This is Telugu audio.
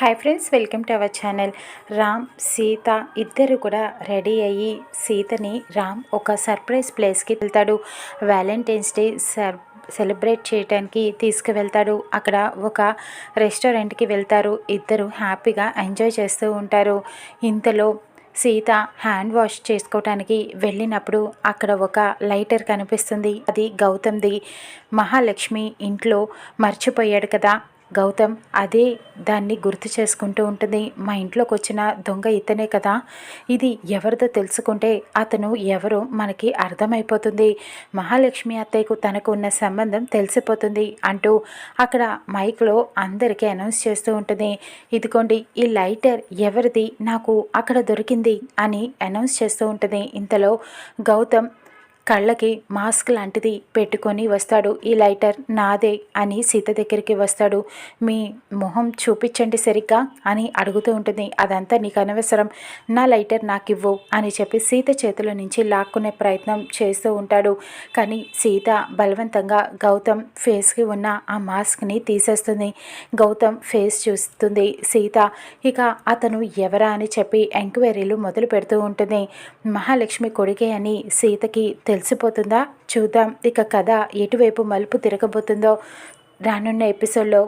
Hi friends, welcome to our channel. Ram Sita ఇద్దరు కూడా రెడీ అయ్యి సీతని రామ్ ఒక సర్ప్రైజ్ ప్లేస్కి వెళ్తాడు. వ్యాలంటైన్స్ డే సెలబ్రేట్ చేయడానికి తీసుకువెళ్తాడు. అక్కడ ఒక రెస్టారెంట్కి వెళ్తారు. ఇద్దరు హ్యాపీగా ఎంజాయ్ చేస్తూ ఉంటారు. ఇంతలో సీత హ్యాండ్ వాష్ చేసుకోవటానికి వెళ్ళినప్పుడు అక్కడ ఒక లైటర్ కనిపిస్తుంది. అది గౌతమ్ది. మహాలక్ష్మి ఇంట్లో మర్చిపోయాడు కదా గౌతమ్, అదే దాన్ని గుర్తు చేసుకుంటూ ఉంటుంది. మా ఇంట్లోకి వచ్చిన దొంగ ఇతనే కదా, ఇది ఎవరిదో తెలుసుకుంటే అతను ఎవరో మనకి అర్థమైపోతుంది, మహాలక్ష్మి అత్తయ్యకు తనకు ఉన్న సంబంధం తెలిసిపోతుంది అంటూ అక్కడ మైక్లో అందరికీ అనౌన్స్ చేస్తూ ఉంటుంది. ఇదిగోండి ఈ లైటర్ ఎవరిది, నాకు అక్కడ దొరికింది అని అనౌన్స్ చేస్తూ ఉంటుంది. ఇంతలో గౌతమ్ కళ్ళకి మాస్క్ లాంటిది పెట్టుకొని వస్తాడు. ఈ లైటర్ నాదే అని సీత దగ్గరికి వస్తాడు. మీ మొహం చూపించండి సరిగ్గా అని అడుగుతూ ఉంటుంది. అదంతా నీకు అనవసరం, నా లైటర్ నాకు ఇవ్వు అని చెప్పి సీత చేతిలో నుంచి లాక్కునే ప్రయత్నం చేస్తూ ఉంటాడు. కానీ సీత బలవంతంగా గౌతమ్ ఫేస్కి ఉన్న ఆ మాస్క్ని తీసేస్తుంది. గౌతమ్ ఫేస్ చూస్తుంది సీత. ఇక అతను ఎవరా అని చెప్పి ఎంక్వైరీలు మొదలు పెడుతూ ఉంటుంది. మహాలక్ష్మి కొడుకే అని సీతకి తెలిసిపోతుందా? చూద్దాం ఇక కథ ఎటువైపు మలుపు తిరగబోతుందో రానున్న ఎపిసోడ్లో.